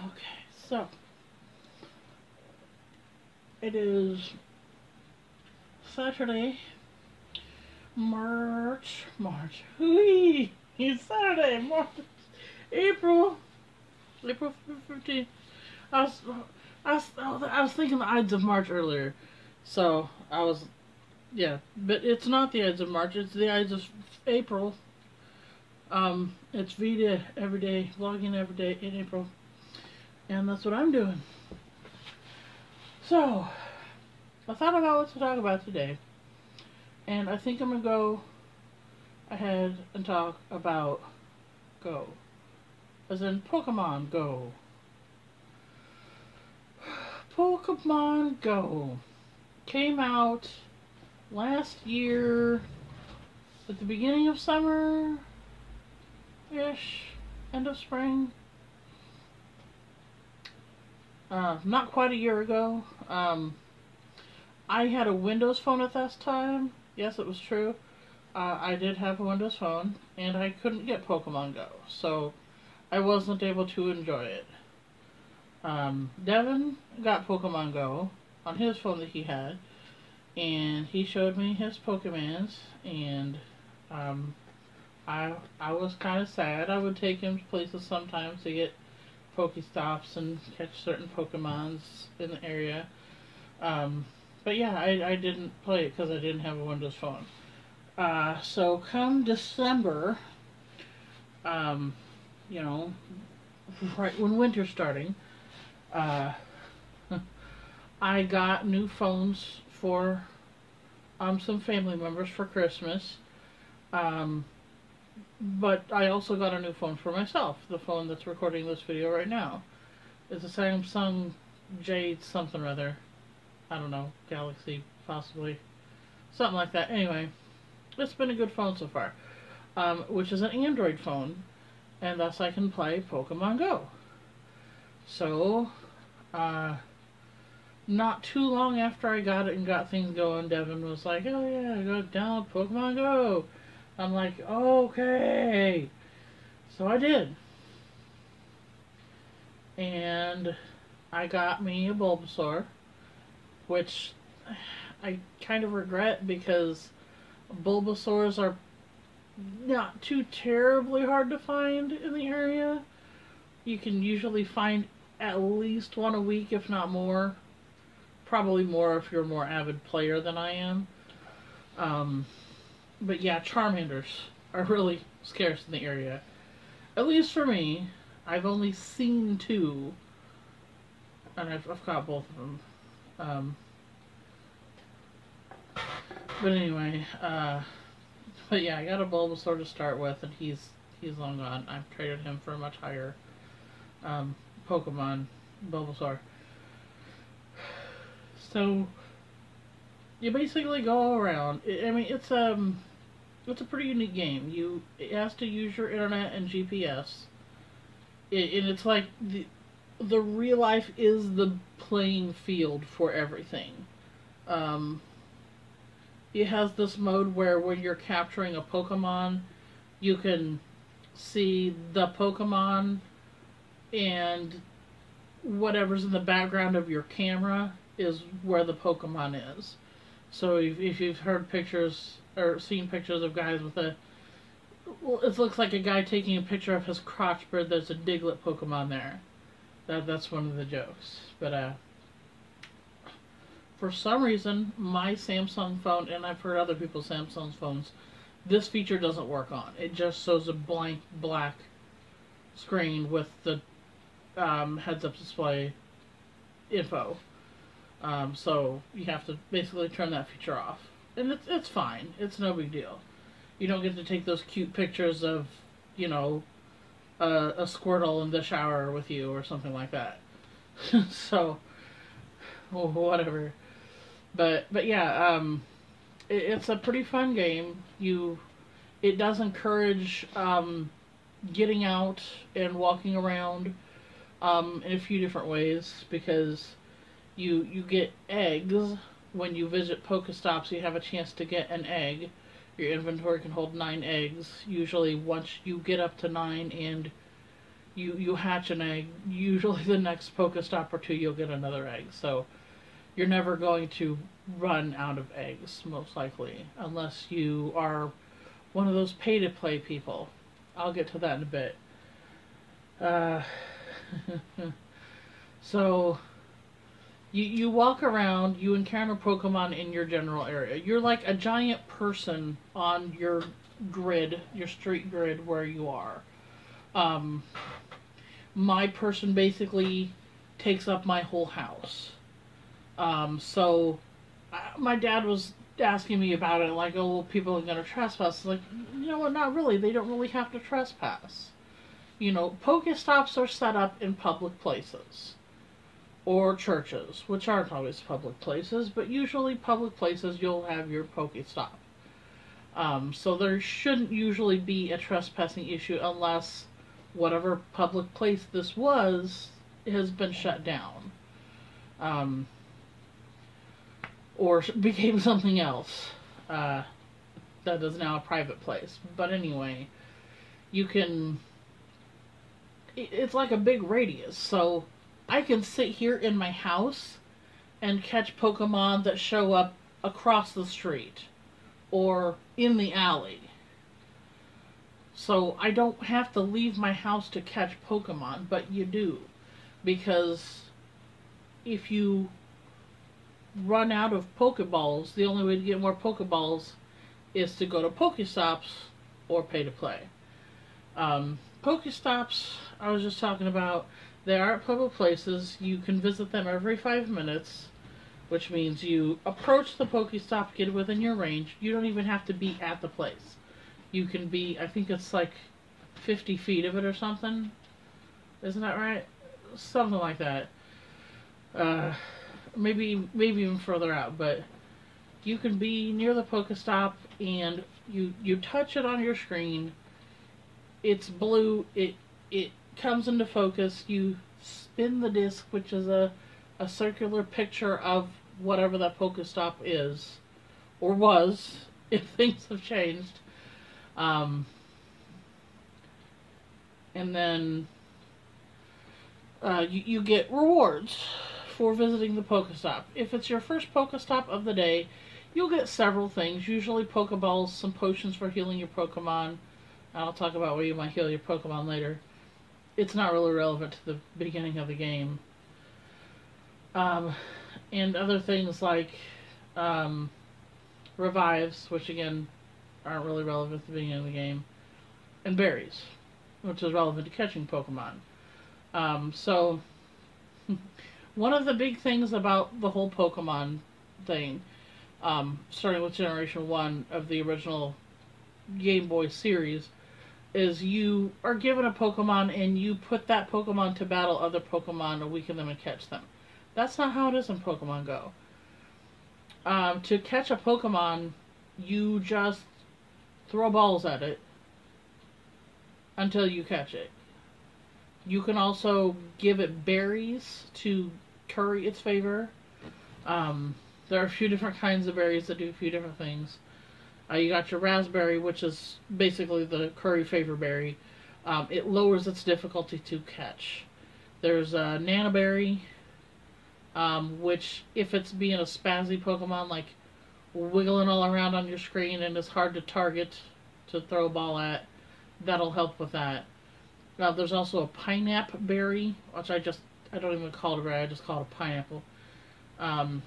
Okay, so it is Saturday, March. It's Saturday, March, April 15th. I was, I was thinking the Ides of March earlier, so I was, yeah, but it's not the Ides of March. It's the Ides of April. It's V.E.D.A. every day, vlogging every day in April, and that's what I'm doing. So, I thought about what to talk about today, and I think I'm gonna go ahead and talk about Go, as in Pokemon Go. Pokemon Go came out last year at the beginning of summer-ish, end of spring. Not quite a year ago. I had a Windows phone at that time. Yes, it was true. I did have a Windows phone, and I couldn't get Pokemon Go, so I wasn't able to enjoy it. Devin got Pokemon Go on his phone that he had, and he showed me his Pokemons, and I was kind of sad. I would take him to places sometimes to get Pokestops and catch certain Pokemons in the area. But yeah, I didn't play it because I didn't have a Windows phone. So come December, you know, right when winter's starting, I got new phones for some family members for Christmas. But I also got a new phone for myself. The phone that's recording this video right now. It's a Samsung Jade something or other. I don't know, Galaxy possibly. Something like that. Anyway, it's been a good phone so far. Which is an Android phone, and thus I can play Pokemon Go. So, not too long after I got it and got things going, Devin was like, oh yeah, go download Pokemon Go. I'm like, okay. So I did. And I got me a Bulbasaur, which I kind of regret because Bulbasaurs are not too terribly hard to find in the area. You can usually find at least one a week, if not more. Probably more if you're a more avid player than I am. But yeah, Charmanders are really scarce in the area. At least for me. I've only seen two. And I've got both of them. But anyway, but yeah, I got a Bulbasaur to start with, and he's long gone. I've traded him for a much higher Pokemon, Bulbasaur. So you basically go around. I mean, it's a pretty unique game. It has to use your internet and GPS. And it's like the real life is the playing field for everything. It has this mode where when you're capturing a Pokemon, you can see the Pokemon and whatever's in the background of your camera is where the Pokemon is. So if you've heard pictures or seen pictures of guys with it looks like a guy taking a picture of his crotch, but there's a Diglett Pokemon there. That's one of the jokes. But for some reason, my Samsung phone, and I've heard other people's Samsung phones, this feature doesn't work on. It just shows a blank black screen with the heads-up display info. So you have to basically turn that feature off. And it's fine. It's no big deal. You don't get to take those cute pictures of, you know, a Squirtle in the shower with you or something like that. So, whatever. But yeah, it's a pretty fun game. It does encourage getting out and walking around in a few different ways, because you get eggs when you visit Pokestops. You have a chance to get an egg. Your inventory can hold 9 eggs. Usually once you get up to 9 and you hatch an egg. Usually the next Pokestop or two, you'll get another egg. So you're never going to run out of eggs, most likely, unless you are one of those pay-to-play people. I'll get to that in a bit. So you walk around, you encounter Pokemon in your general area. You're like a giant person on your grid, your street grid where you are. My person basically takes up my whole house. So my dad was asking me about it, like, oh, well, people are going to trespass. Like, you know what, not really. They don't really have to trespass. You know, Pokestops are set up in public places. Or churches, which aren't always public places, but usually public places you'll have your Pokestop. So there shouldn't usually be a trespassing issue unless whatever public place this was has been shut down. Or became something else that is now a private place. But anyway, you can... It's like a big radius, so I can sit here in my house and catch Pokemon that show up across the street or in the alley. So I don't have to leave my house to catch Pokemon, but you do. Because if you run out of Pokeballs, the only way to get more Pokeballs is to go to Pokestops or pay to play. Pokestops, I was just talking about, they are at public places. You can visit them every 5 minutes, which means you approach the Pokestop, get within your range. You don't even have to be at the place. You can be, I think it's like 50 feet of it or something. Isn't that right? Something like that. Maybe even further out, but you can be near the Pokestop and you touch it on your screen. It's blue. It comes into focus. You spin the disc, which is a circular picture of whatever that Pokestop is, or was, if things have changed. And then you get rewards for visiting the Pokestop. If it's your first Pokestop of the day, you'll get several things. Usually Pokeballs, some potions for healing your Pokemon. I'll talk about where you might heal your Pokemon later. It's not really relevant to the beginning of the game. And other things like revives, which again aren't really relevant at the beginning of the game, and berries, which is relevant to catching Pokemon. So one of the big things about the whole Pokemon thing, starting with Generation 1 of the original Game Boy series, is you are given a Pokemon and you put that Pokemon to battle other Pokemon to weaken them and catch them. That's not how it is in Pokemon Go. To catch a Pokemon, you just throw balls at it until you catch it. You can also give it berries to curry its favor. There are a few different kinds of berries that do a few different things. You got your raspberry, which is basically the curry favor berry. It lowers its difficulty to catch. There's a nanoberry, which if it's being a spazzy Pokemon, like wiggling all around on your screen and is hard to target to throw a ball at, that'll help with that. There's also a pineapple berry, which I don't even call it a berry, I just call it a pineapple. That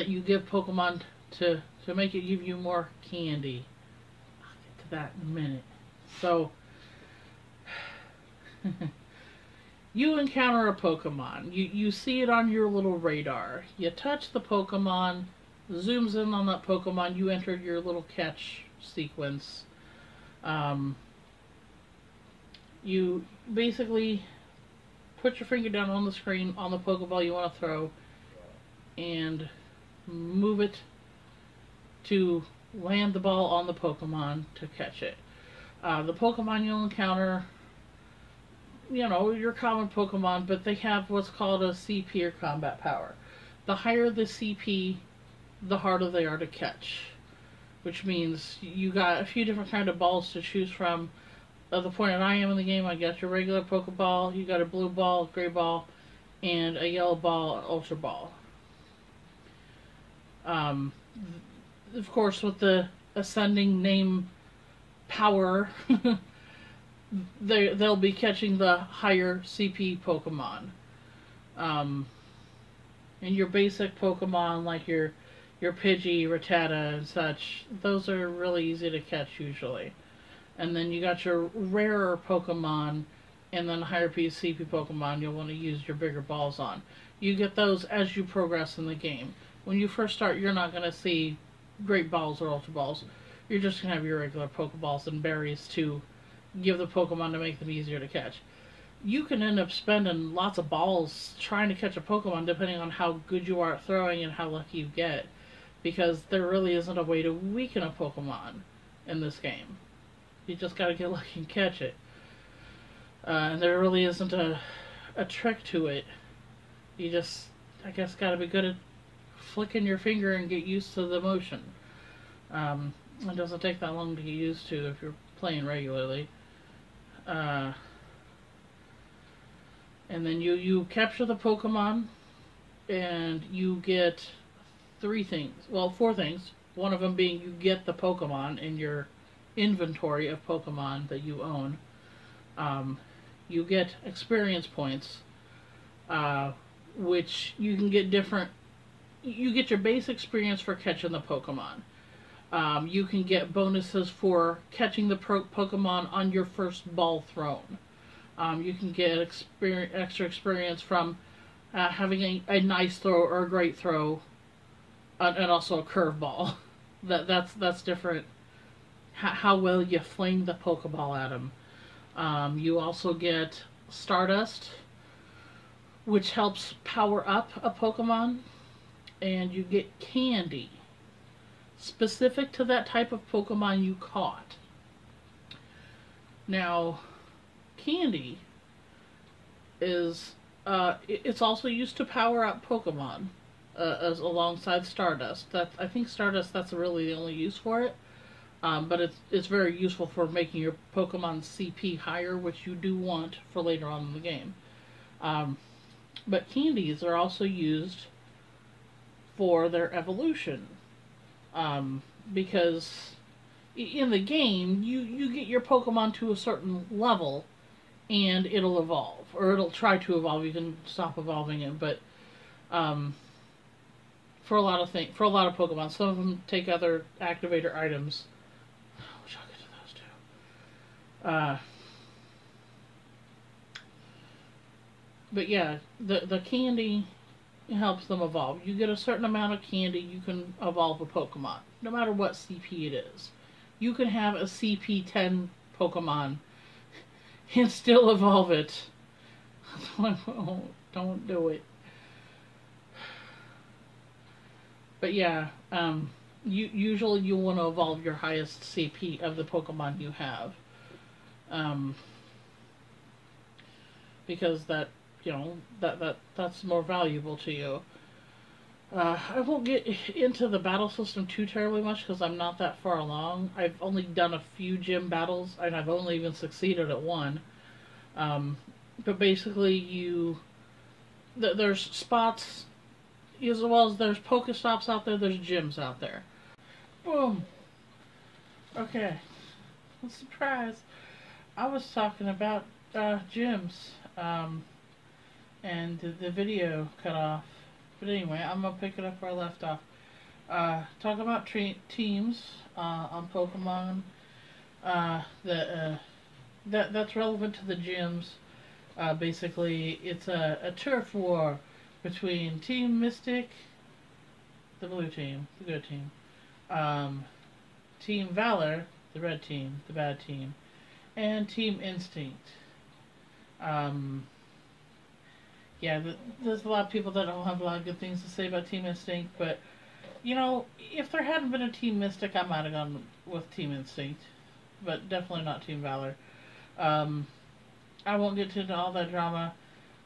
you give Pokemon to make it give you more candy. I'll get to that in a minute. So, you encounter a Pokemon. You see it on your little radar. You touch the Pokemon, zooms in on that Pokemon, you enter your little catch sequence. You basically put your finger down on the screen on the Pokeball you want to throw and move it to land the ball on the Pokemon to catch it. The Pokemon you'll encounter, you know, your common Pokemon, but they have what's called a CP or combat power. The higher the CP, the harder they are to catch. Which means you got a few different kind of balls to choose from. at the point that I am in the game, I got your regular Pokeball, you got a blue ball, gray ball, and a yellow ball, an Ultra Ball. Um, of course, with the ascending name power, they'll be catching the higher CP Pokemon. Um, and your basic Pokemon, like your Pidgey, Rattata, and such, those are really easy to catch usually. And then you got your rarer Pokemon, and then higher CP Pokemon you'll want to use your bigger balls on. You get those as you progress in the game. When you first start, you're not going to see Great Balls or Ultra Balls. You're just going to have your regular Pokeballs and berries to give the Pokemon to make them easier to catch. You can end up spending lots of balls trying to catch a Pokemon depending on how good you are at throwing and how lucky you get. Because there really isn't a way to weaken a Pokemon in this game. You just gotta get lucky and catch it. And there really isn't a trick to it. You just, I guess, gotta be good at flicking your finger and get used to the motion. It doesn't take that long to get used to if you're playing regularly. And then you capture the Pokemon, and you get 3 things. Well, 4 things. One of them being you get the Pokemon in your inventory of Pokemon that you own. You get experience points, which you can get different. You get your base experience for catching the Pokemon. You can get bonuses for catching the Pokemon on your first ball thrown. You can get extra experience from having a nice throw or a great throw, and also a curveball. That's different. How well you fling the Pokeball at them. You also get Stardust, which helps power up a Pokemon, and you get Candy, specific to that type of Pokemon you caught. Now, Candy is it's also used to power up Pokemon as alongside Stardust. I think Stardust, that's really the only use for it. But it's very useful for making your Pokemon CP higher, which you do want for later on in the game. But candies are also used for their evolution. Because in the game, you get your Pokemon to a certain level, and it'll evolve. Or it'll try to evolve. You can stop evolving it, but for a lot of Pokemon, some of them take other activator items. I wish I could do those too. But yeah, the candy helps them evolve. You get a certain amount of candy, you can evolve a Pokemon, no matter what CP it is. You can have a CP 10 Pokemon and still evolve it. Don't do it. But yeah, usually you want to evolve your highest CP of the Pokemon you have. Because that's more valuable to you. I won't get into the battle system too terribly much because I'm not that far along. I've only done a few gym battles, and I've only even succeeded at one. But basically, there's spots, as well as there's Pokestops out there, there's gyms out there. Boom! Okay. Surprise! I was talking about gyms, and the video cut off. But anyway, I'm going to pick it up where I left off. Talk about teams on Pokemon that's relevant to the gyms. Basically, it's a turf war between Team Mystic, the blue team, the good team, Team Valor, the red team, the bad team, and Team Instinct. Yeah, there's a lot of people that don't have a lot of good things to say about Team Instinct, but, you know, if there hadn't been a Team Mystic, I might have gone with Team Instinct, but definitely not Team Valor. I won't get into all that drama,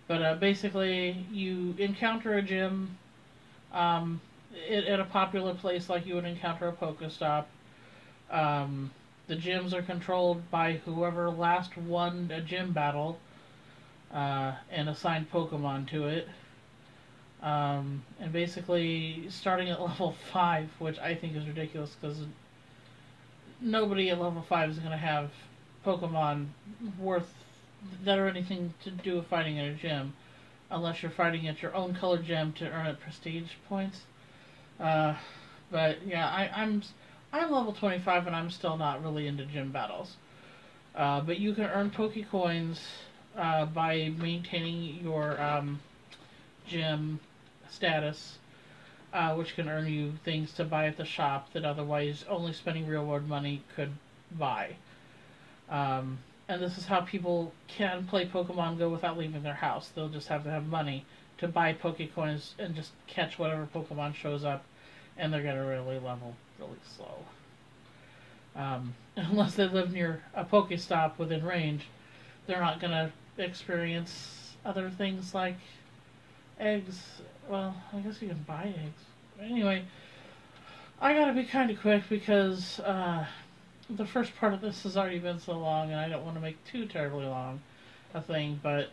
but basically, you encounter a gym at a popular place like you would encounter a Pokestop. The gyms are controlled by whoever last won a gym battle and assigned Pokemon to it. And basically, starting at level 5, which I think is ridiculous because nobody at level 5 is going to have Pokemon worth that are anything to do with fighting in a gym, unless you're fighting at your own color gym to earn it prestige points. But yeah, I'm level 25 and I'm still not really into gym battles. But you can earn Pokecoins by maintaining your gym status, which can earn you things to buy at the shop that otherwise only spending real world money could buy. And this is how people can play Pokemon Go without leaving their house. They'll just have to have money to buy Pokecoins and just catch whatever Pokemon shows up, and they're going to really level really slow. Unless they live near a Pokestop within range, they're not going to experience other things like eggs. Well, I guess you can buy eggs. But anyway, I gotta be kind of quick because the first part of this has already been so long, and I don't want to make too terribly long a thing. But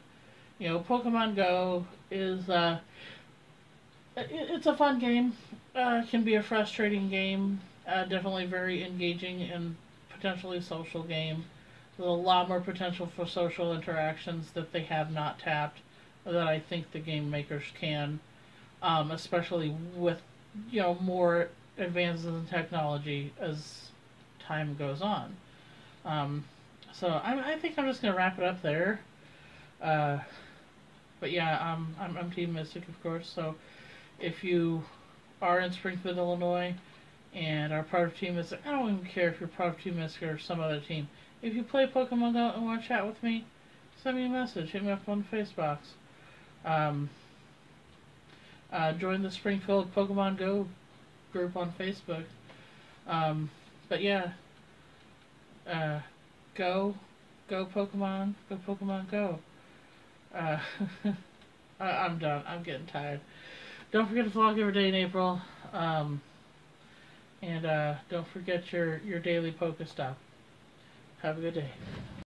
you know, Pokemon Go is it's a fun game. It can be a frustrating game. Definitely very engaging and potentially social game. There's a lot more potential for social interactions that they have not tapped, that I think the game makers can, especially with more advances in technology as time goes on. So I think I'm just gonna wrap it up there. But yeah, I'm Team Mystic, of course. So if you are in Springfield, Illinois, and are part of Team Mystic, I don't even care if you're part of Team Mystic or some other team. If you play Pokemon Go and want to chat with me, send me a message. Hit me up on the Facebox. Join the Springfield Pokemon Go group on Facebook. But yeah, go Pokemon, go Pokemon Go. I'm done. I'm getting tired. Don't forget to vlog every day in April. And don't forget your daily Pokestop. Have a good day.